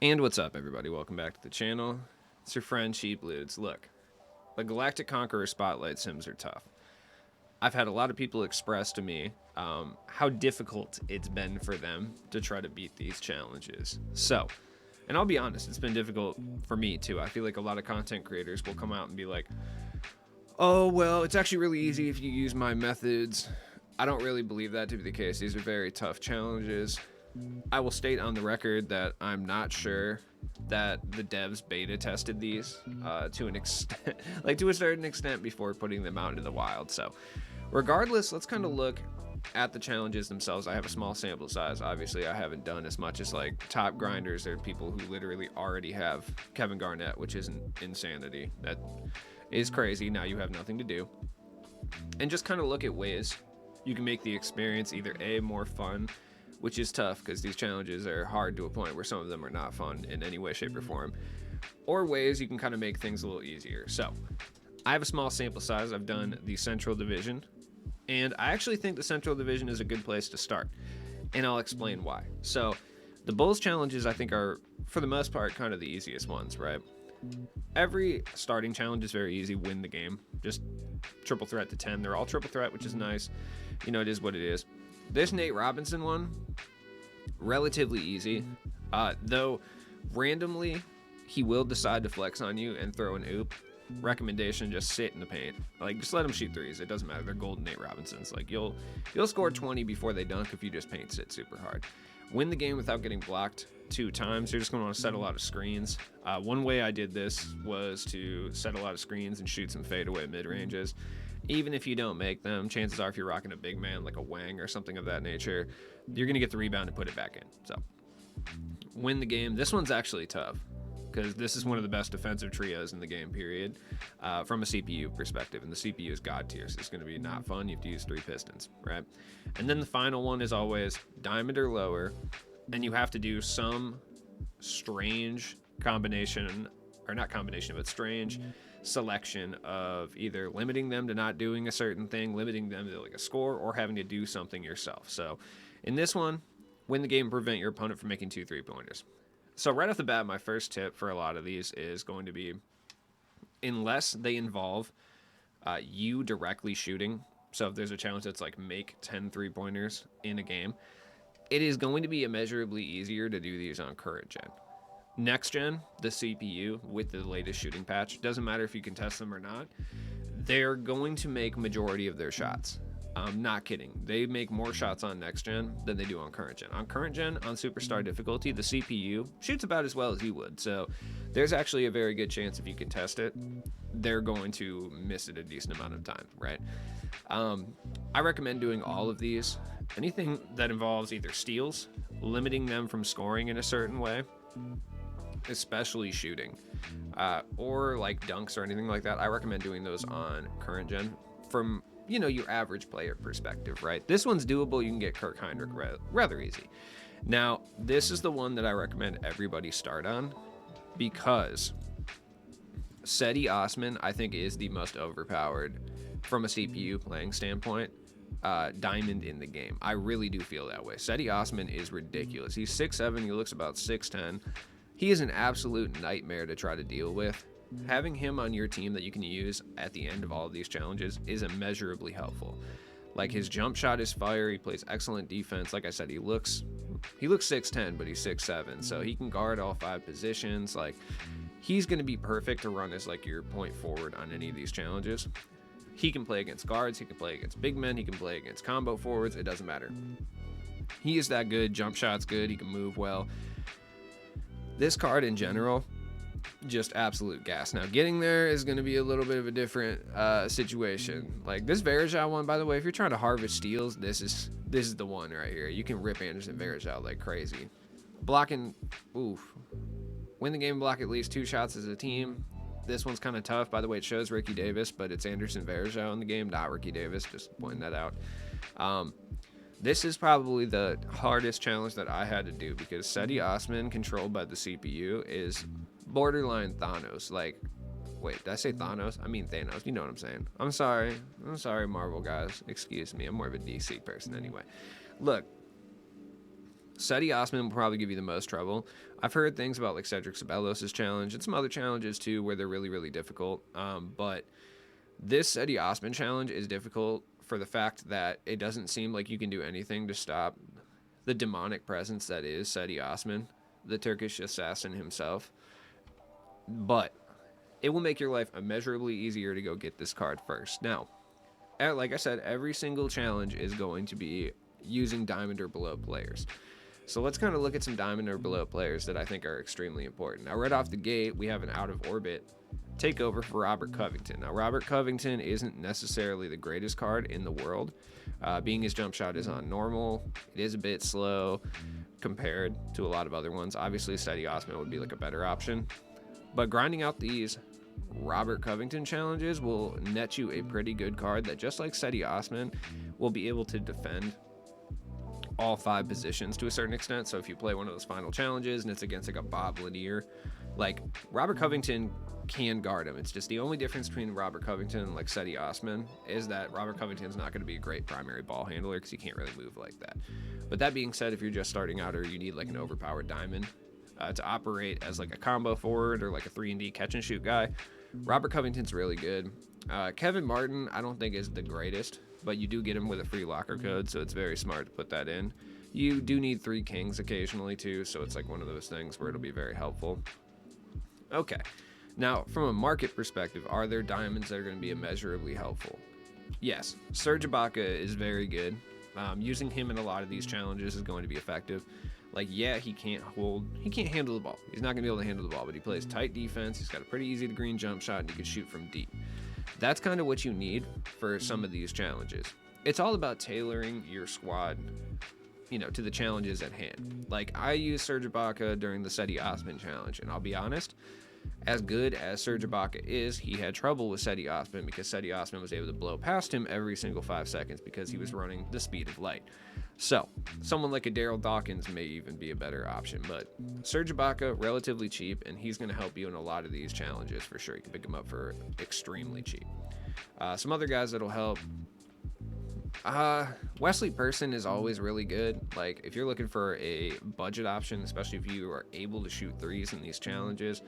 And what's up, everybody? Welcome back to the channel. It's your friend Cheap Ludes. Look, the Galactic Conqueror Spotlight Sims are tough. I've had a lot of people express to me how difficult it's been for them to try to beat these challenges. So, and I'll be honest, it's been difficult for me too. I feel like a lot of content creators will come out and be like, oh, well, it's actually really easy if you use my methods. I don't really believe that to be the case. These are very tough challenges. I will state on the record that I'm not sure that the devs beta tested these to an extent, like to a certain extent, before putting them out into the wild. So, regardless, let's kind of look at the challenges themselves. I have a small sample size. Obviously, I haven't done as much as like top grinders. There are people who literally already have Kevin Garnett, which is insanity. That is crazy. Now you have nothing to do, and just kind of look at ways you can make the experience either A, more fun, which is tough because these challenges are hard to a point where some of them are not fun in any way, shape, or form, or ways you can kind of make things a little easier. So I have a small sample size. I've done the Central Division, and I actually think the Central Division is a good place to start, and I'll explain why. So the Bulls challenges, I think, are, for the most part, kind of the easiest ones, right? Every starting challenge is very easy. Win the game. Just triple threat to 10. They're all triple threat, which is nice. You know, it is what it is. This Nate Robinson one, relatively easy, though randomly he will decide to flex on you and throw an oop. Recommendation: just sit in the paint. Like, just let them shoot threes. It doesn't matter. They're golden Nate Robinsons. Like, you'll score 20 before they dunk if you just paint sit super hard. Win the game without getting blocked 2 times. You're just going to want to set a lot of screens. One way I did this was to set a lot of screens and shoot some fadeaway mid-ranges. Even if you don't make them, chances are if you're rocking a big man like a Wang or something of that nature, you're going to get the rebound and put it back in. So, win the game. This one's actually tough because this is one of the best defensive trios in the game, period, from a CPU perspective. And the CPU is god tier, so it's going to be not fun. You have to use 3 pistons, right? And then the final one is always diamond or lower, and you have to do some strange combination, or not combination, but strange selection of either limiting them to not doing a certain thing, limiting them to like a score, or having to do something yourself. So in this one, win the game and prevent your opponent from making 2 3-pointers. So right off the bat, my first tip for a lot of these is going to be, unless they involve you directly shooting, so if there's a challenge that's like make 10 3-pointers in a game, it is going to be immeasurably easier to do these on current gen. Next gen, the CPU with the latest shooting patch, doesn't matter if you can test them or not, they're going to make majority of their shots. I'm not kidding. They make more shots on next gen than they do on current gen. On current gen, on superstar difficulty, the CPU shoots about as well as you would. So there's actually a very good chance if you can test it, they're going to miss it a decent amount of time, right? I recommend doing all of these. Anything that involves either steals, limiting them from scoring in a certain way, especially shooting, or like dunks or anything like that, I recommend doing those on current gen from, you know, your average player perspective, right? This one's doable. You can get Kirk Heinrich rather easy. Now, this is the one that I recommend everybody start on because Seti Osman, I think, is the most overpowered from a CPU playing standpoint diamond in the game. I really do feel that way. Seti Osman is ridiculous. He's 6'7", he looks about 6'10". He is an absolute nightmare to try to deal with. Having him on your team that you can use at the end of all of these challenges is immeasurably helpful. Like, his jump shot is fire. He plays excellent defense. Like I said, he looks 6'10", but he's 6'7", so he can guard all 5 positions. Like, he's going to be perfect to run as like your point forward on any of these challenges. He can play against guards. He can play against big men. He can play against combo forwards. It doesn't matter. He is that good. Jump shot's good. He can move well. This card in general, just absolute gas. Now, getting there is going to be a little bit of a different situation. Like, this Varejao one, by the way, if you're trying to harvest steals, this is the one right here. You can rip Anderson Varejao like crazy. Blocking, oof. Win the game, block at least 2 shots as a team. This one's kind of tough. By the way, it shows Ricky Davis, but it's Anderson Varejao in the game, not Ricky Davis. Just pointing that out. This is probably the hardest challenge that I had to do because Seti Osman, controlled by the CPU, is borderline Thanos. Like, wait, did I say Thanos? I mean Thanos. You know what I'm saying. I'm sorry, Marvel guys. Excuse me. I'm more of a DC person anyway. Look, Seti Osman will probably give you the most trouble. I've heard things about like Cedric Ceballos' challenge and some other challenges too where they're really, really difficult. But this Seti Osman challenge is difficult for the fact that it doesn't seem like you can do anything to stop the demonic presence that is Seti Osman, the Turkish assassin himself. But it will make your life immeasurably easier to go get this card first. Now, like I said, every single challenge is going to be using diamond or below players. So let's kind of look at some diamond or below players that I think are extremely important. Now, right off the gate, we have an out of orbit takeover for Robert Covington. Now, Robert Covington isn't necessarily the greatest card in the world. Being his jump shot is on normal. It is a bit slow compared to a lot of other ones. Obviously, Seti Osman would be like a better option. But grinding out these Robert Covington challenges will net you a pretty good card that, just like Seti Osman, will be able to defend all 5 positions to a certain extent. So if you play one of those final challenges and it's against like a Bob Lanier, like Robert Covington can guard him. It's just the only difference between Robert Covington and like Seti Osman is that Robert Covington's not going to be a great primary ball handler because he can't really move like that. But that being said, if you're just starting out or you need like an overpowered diamond to operate as like a combo forward or like a 3-and-D catch and shoot guy, Robert Covington's really good. Kevin Martin I don't think is the greatest, but you do get him with a free locker code, so it's very smart to put that in. You do need 3 kings occasionally too, so it's like one of those things where it'll be very helpful. Okay, now from a market perspective, are there diamonds that are going to be immeasurably helpful? Yes, Serge Ibaka is very good. Using him in a lot of these challenges is going to be effective. Like, yeah, he can't handle the ball. He's not going to be able to handle the ball, but he plays tight defense. He's got a pretty easy to green jump shot, and he can shoot from deep. That's kind of what you need for some of these challenges. It's all about tailoring your squad, to the challenges at hand. Like, I used Serge Ibaka during the Seti Osman challenge, and I'll be honest, as good as Serge Ibaka is, he had trouble with Seti Osman because Seti Osman was able to blow past him every single 5 seconds because he was running the speed of light. So, someone like a Daryl Dawkins may even be a better option, but Serge Ibaka, relatively cheap, and he's going to help you in a lot of these challenges for sure. You can pick him up for extremely cheap. Some other guys that'll help. Wesley Person is always really good. Like, if you're looking for a budget option, especially if you are able to shoot threes in these challenges,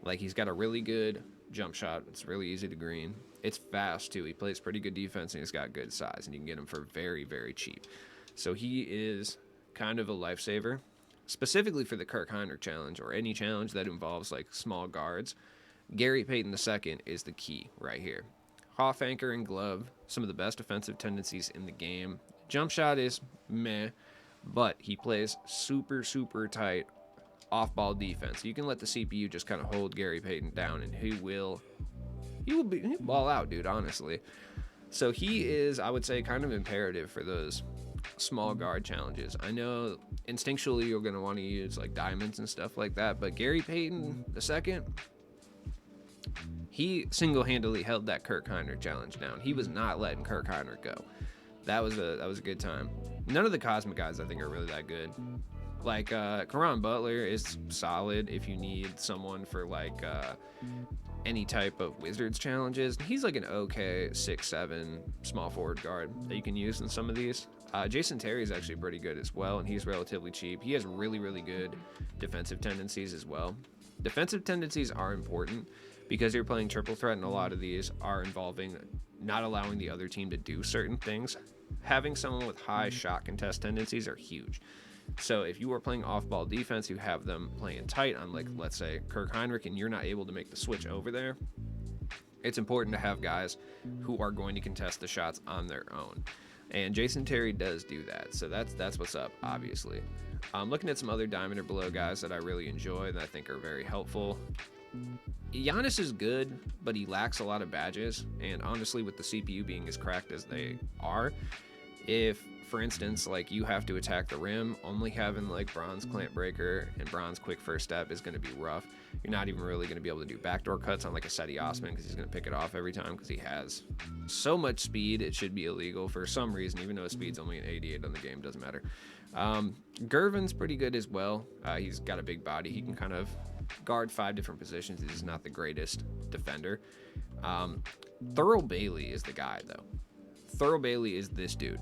like, he's got a really good jump shot. It's really easy to green. It's fast, too. He plays pretty good defense, and he's got good size, and you can get him for very, very cheap. So he is kind of a lifesaver, specifically for the Kirk Heinrich challenge or any challenge that involves, like, small guards. Gary Payton II is the key right here. Off anchor and glove, some of the best offensive tendencies in the game. Jump shot is meh, but he plays super, super tight off-ball defense. You can let the CPU just kind of hold Gary Payton down, and he'll ball out, dude, honestly. So he is, I would say, kind of imperative for those small guard challenges. I know instinctually you're going to want to use like diamonds and stuff like that, but Gary Payton II, he single-handedly held that Kirk Heinrich challenge down. He was not letting Kirk Heinrich go. That was a good time. None of the Cosmic guys I think are really that good. Like, Caron Butler is solid if you need someone for, like, any type of Wizards challenges. He's like an okay 6'7" small forward guard that you can use in some of these. Jason Terry is actually pretty good as well, and he's relatively cheap. He has really, really good defensive tendencies as well. Defensive tendencies are important because you're playing triple threat, and a lot of these are involving not allowing the other team to do certain things. Having someone with high shot contest tendencies are huge. So if you are playing off-ball defense, you have them playing tight on, like, let's say, Kirk Heinrich, and you're not able to make the switch over there, it's important to have guys who are going to contest the shots on their own. And Jason Terry does do that, so that's what's up, obviously. I'm looking at some other diamond or below guys that I really enjoy that I think are very helpful. Giannis is good, but he lacks a lot of badges, and honestly, with the CPU being as cracked as they are, if, for instance, like, you have to attack the rim, only having like bronze clamp breaker and bronze quick first step is going to be rough. You're not even really going to be able to do backdoor cuts on like a Seti Osman because he's going to pick it off every time because he has so much speed it should be illegal for some reason, even though his speed's only an 88 on the game, doesn't matter. Gervin's pretty good as well. He's got a big body. He can kind of guard 5 different positions. He's not the greatest defender. Thurl Bailey is the guy, though. Thurl Bailey is this dude.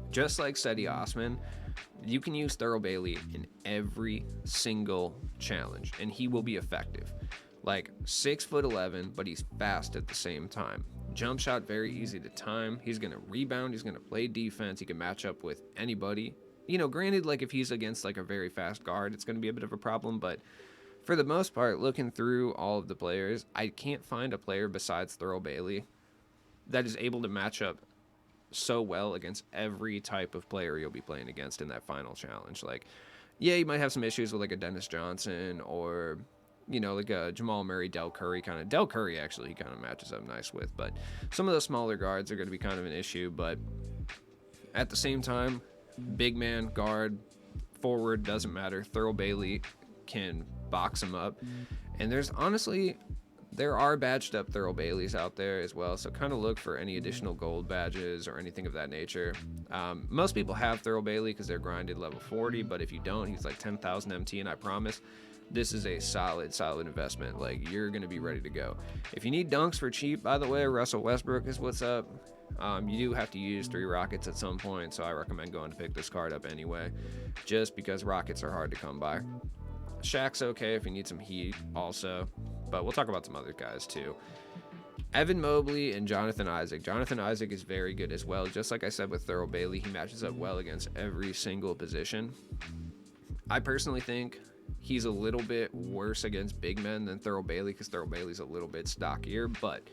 Just like Seti Osman, You can use Thurl Bailey in every single challenge, and he will be effective. Like 6'11", but he's fast at the same time. Jump shot very easy to time. He's gonna rebound. He's gonna play defense. He can match up with anybody. You know, granted, like if he's against like a very fast guard, it's gonna be a bit of a problem. But for the most part, looking through all of the players, I can't find a player besides Thurl Bailey that is able to match up so well against every type of player you'll be playing against in that final challenge. Like, yeah, you might have some issues with like a Dennis Johnson or, you know, like a Jamal Murray, Del Curry kind of. Del Curry actually he kind of matches up nice with, but some of those smaller guards are going to be kind of an issue. But at the same time, big man, guard, forward, doesn't matter. Thurl Bailey can box him up, and there are badged up Thurl Baileys out there as well, so kind of look for any additional gold badges or anything of that nature. Most people have Thurl Bailey because they're grinded level 40, but if you don't, he's like 10,000 MT, and I promise this is a solid investment. Like, you're going to be ready to go. If you need dunks for cheap, by the way, Russell Westbrook is what's up. You do have to use 3 rockets at some point, so I recommend going to pick this card up anyway, just because rockets are hard to come by. Shaq's okay if you need some heat also, but we'll talk about some other guys too. Evan Mobley and Jonathan Isaac. Jonathan Isaac is very good as well. Just like I said with Thurl Bailey, he matches up well against every single position. I personally think he's a little bit worse against big men than Thurl Bailey because Thurl Bailey's a little bit stockier, but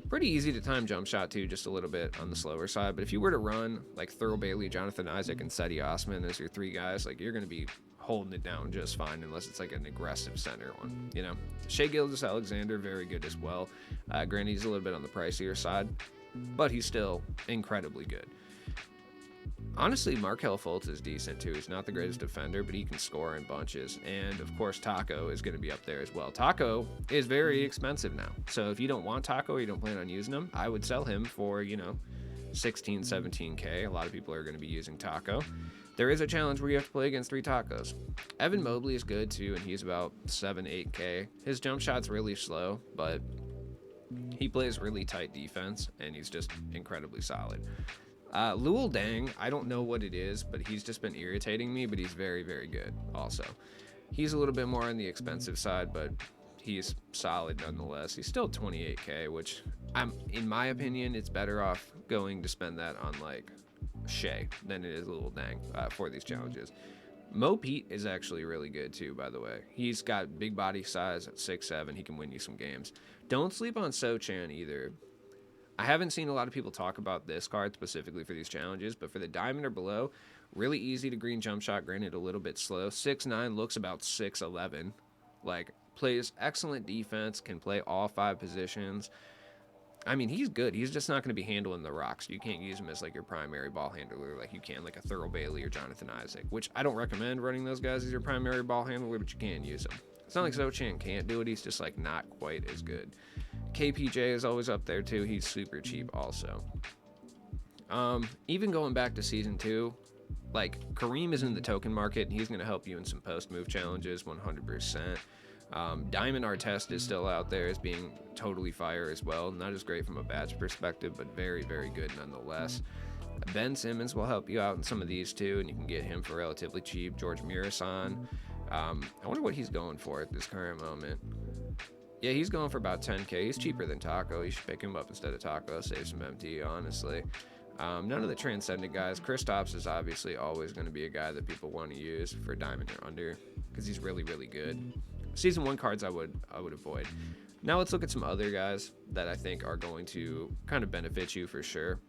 pretty easy to time jump shot too, just a little bit on the slower side. But if you were to run like Thurl Bailey, Jonathan Isaac, and Seti Osman as your 3 guys, like you're going to be holding it down just fine unless it's like an aggressive center one, you know. Shai Gilgeous-Alexander, very good as well. Granted, he's a little bit on the pricier side, but he's still incredibly good. Honestly, Markelle Fultz is decent too. He's not the greatest defender, but he can score in bunches. And of course, Taco is going to be up there as well. Taco is very expensive now, so if you don't want Taco or you don't plan on using him, I would sell him for, you know, 16, 17K. A lot of people are going to be using Taco. There is a challenge where you have to play against 3 Tacos. Evan Mobley is good too, and he's about 7, 8K. His jump shot's really slow, but he plays really tight defense, and he's just incredibly solid. Luol Deng, I don't know what it is, but he's just been irritating me, but he's very, very good also. He's a little bit more on the expensive side, but he's solid nonetheless. He's still 28K, which in my opinion, it's better off going to spend that on like Shai than it is Luol Deng for these challenges. Mo Pete is actually really good too, by the way. He's got big body size at 6'7". He can win you some games. Don't sleep on So-Chan either. I haven't seen a lot of people talk about this card specifically for these challenges, but for the diamond or below, really easy to green jump shot, granted a little bit slow. 6'9", looks about 6'11". Like, plays excellent defense, can play all 5 positions. I mean, he's good. He's just not going to be handling the rocks. You can't use him as like your primary ball handler like you can like a Thurl Bailey or Jonathan Isaac, which I don't recommend running those guys as your primary ball handler, but you can use them. It's not like So-Chan can't do it. He's just like not quite as good. KPJ is always up there too. He's super cheap also. Even going back to season 2, like Kareem is in the token market, and he's going to help you in some post move challenges 100%. Diamond Artest is still out there as being totally fire as well. Not as great from a badge perspective, but very, very good nonetheless. Ben Simmons will help you out in some of these too, and you can get him for relatively cheap. George Mirasan. I wonder what he's going for at this current moment. Yeah, he's going for about 10K. He's cheaper than Taco. You should pick him up instead of Taco. Save some MT, honestly. None of the transcendent guys. Kristaps is obviously always going to be a guy that people want to use for diamond or under because he's really, really good. Season 1 cards I would avoid. Now let's look at some other guys that I think are going to kind of benefit you for sure.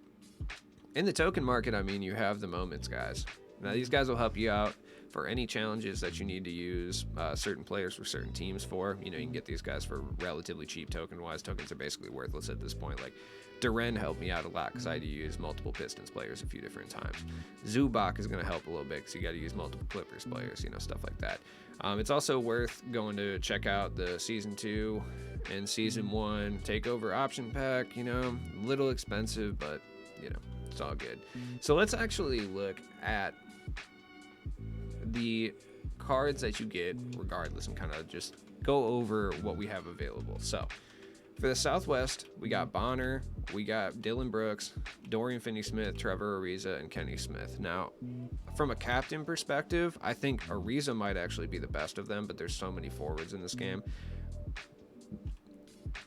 In the token market, I mean, you have the moments guys. Now these guys will help you out for any challenges that you need to use certain players for certain teams for. You know, you can get these guys for relatively cheap token-wise. Tokens are basically worthless at this point. Like, Duren helped me out a lot because I had to use multiple Pistons players a few different times. Zubac is going to help a little bit because you got to use multiple Clippers players, you know, stuff like that. It's also worth going to check out the Season 2 and Season 1 Takeover Option Pack, you know, a little expensive, but, you know, it's all good. So let's actually look at the cards that you get regardless and kind of just go over what we have available. So For the Southwest, we got Bonner, we got Dylan Brooks, Dorian Finney-Smith, Trevor Ariza, and Kenny Smith. Now, from a captain perspective, I think Ariza might actually be the best of them, but there's so many forwards in this game.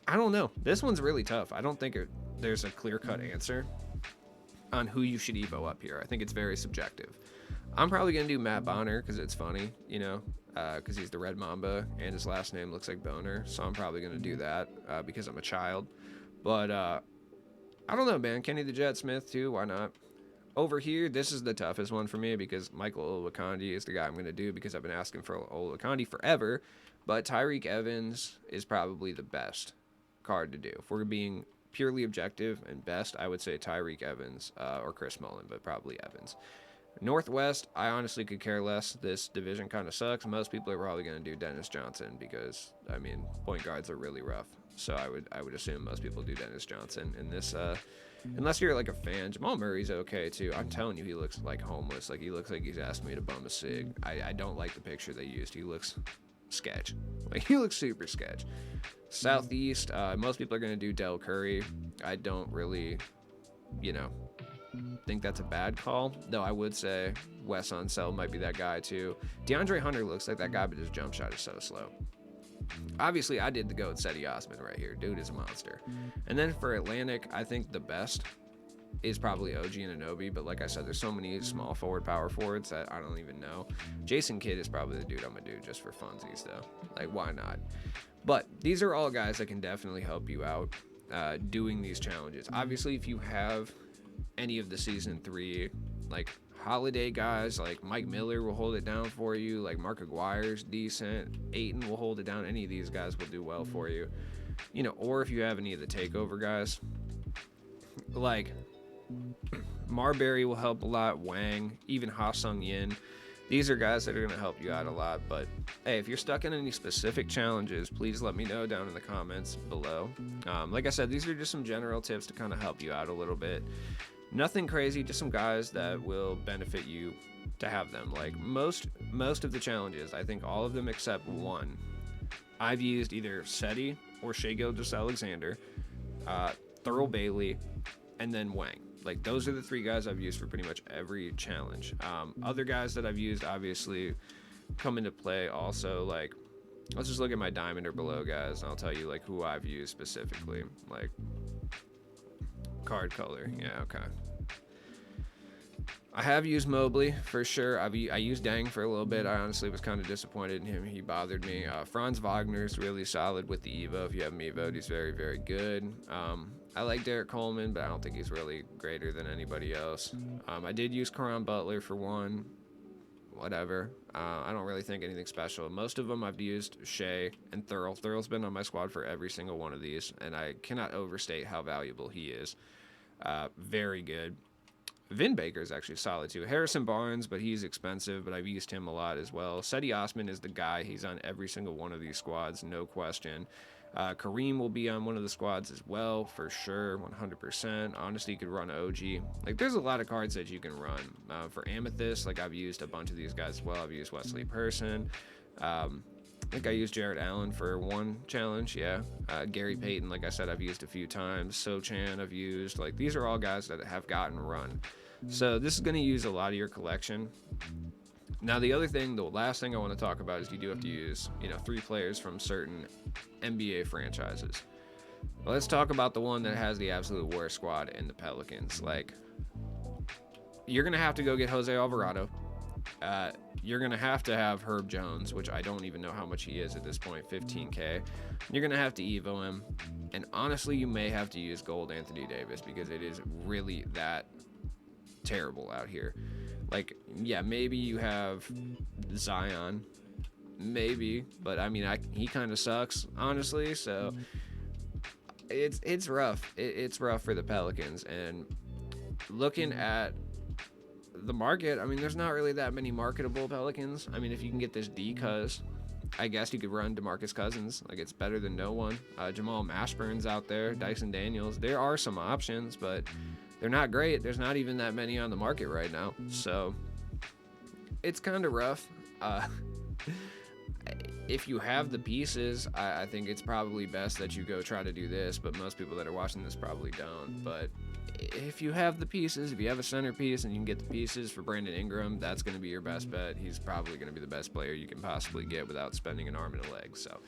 I don't know. This one's really tough. I don't think there's a clear-cut answer on who you should Evo up here. I think it's very subjective. I'm probably going to do Matt Bonner because it's funny, you know, because he's the Red Mamba and his last name looks like Boner. So I'm probably going to do that because I'm a child. But I don't know, man. Kenny the Jet Smith, too. Why not? Over here, this is the toughest one for me because Michael Olowokandi is the guy I'm going to do because I've been asking for Olowokandi forever. But Tyreek Evans is probably the best card to do. If we're being purely objective and best, I would say Tyreek Evans or Chris Mullin, but probably Evans. Northwest, I honestly could care less. This division kind of sucks. Most people are probably going to do Dennis Johnson because, I mean, point guards are really rough. So I would assume most people do Dennis Johnson in this. Unless you're like a fan, Jamal Murray's okay too. I'm telling you, he looks like homeless. Like he looks like he's asked me to bum a cig. I don't like the picture they used. He looks sketch. Like he looks super sketch. Southeast, most people are going to do Del Curry. I don't really, you know, think that's a bad call, though I would say Wes Unseld might be that guy too. DeAndre Hunter looks like that guy, but his jump shot is so slow. Obviously, I did the GOAT Cedi Osman right here. Dude is a monster. And then for Atlantic, I think the best is probably OG Anunoby, but like I said, there's so many small forward, power forwards that I don't even know. Jason Kidd is probably the dude I'm gonna do just for funsies, though. Like, why not? But these are all guys that can definitely help you out doing these challenges. Obviously, if you have any of the season 3 like holiday guys, like Mike Miller will hold it down for you, like Mark Aguirre's decent, Ayton will hold it down, any of these guys will do well for you, you know. Or if you have any of the takeover guys, like Marbury will help a lot, Wang, even Ha Sung Yin. These are guys that are going to help you out a lot. But hey, if you're stuck in any specific challenges, please let me know down in the comments below. Like I said, these are just some general tips to kind of help you out a little bit. Nothing crazy, just some guys that will benefit you to have them. Like most of the challenges, I think all of them except one, I've used either Cedi or Shai Gilgeous-Alexander, Thurl Bailey, and then Wang. Like those are the 3 guys I've used for pretty much every challenge. Other guys that I've used obviously come into play also. Like let's just look at my diamond or below guys, and I'll tell you like who I've used specifically. Like card color, yeah, okay. I have used Mobley for sure. I used Dang for a little bit. I honestly was kind of disappointed in him. He bothered me. Franz Wagner's really solid with the Evo. If you have him Evo'd, he's very, very good. I like Derek Coleman, but I don't think he's really greater than anybody else. I did use Caron Butler for one. Whatever. I don't really think anything special. Most of them I've used Shai and Thurl. Thurl's been on my squad for every single one of these, and I cannot overstate how valuable he is. Very good. Vin Baker is actually solid too. Harrison Barnes, but he's expensive, but I've used him a lot as well. Cedi Osman is the guy. He's on every single one of these squads, no question. Kareem will be on one of the squads as well, for sure, 100%. Honestly, you could run OG. Like, there's a lot of cards that you can run. For Amethyst, like, I've used a bunch of these guys as well. I've used Wesley Person. I think I used Jared Allen for one challenge, yeah. Gary Payton, like I said, I've used a few times. Sochan I've used. Like, these are all guys that have gotten run. So this is going to use a lot of your collection. Now, the last thing I want to talk about is you do have to use, 3 players from certain NBA franchises. Let's talk about the one that has the absolute worst squad in the Pelicans. Like, you're going to have to go get Jose Alvarado. You're going to have Herb Jones, which I don't even know how much he is at this point, 15K. You're going to have to Evo him. And honestly, you may have to use Gold Anthony Davis because it is really that terrible out here. Like, yeah, maybe you have Zion, maybe, but I mean, he kind of sucks, honestly. So it's rough. It's rough for the Pelicans. And looking at the market, I mean, there's not really that many marketable Pelicans. I mean, if you can get this D-Cuz, I guess you could run DeMarcus Cousins. Like, it's better than no one. Jamal Mashburn's out there, Dyson Daniels. There are some options, but they're not great. There's not even that many on the market right now. So it's kind of rough. if you have the pieces, I think it's probably best that you go try to do this, but most people that are watching this probably don't. But if you have the pieces, if you have a centerpiece and you can get the pieces for Brandon Ingram, that's going to be your best bet. He's probably going to be the best player you can possibly get without spending an arm and a leg. So,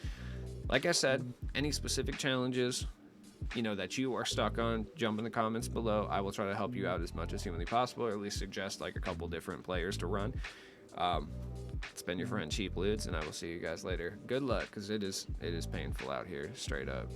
like I said, any specific challenges, that you are stuck on, jump in the comments below. I will try to help you out as much as humanly possible, or at least suggest like a couple different players to run. It's been your friend Cheap Loots, and I will see you guys later. Good luck, because it is painful out here, straight up.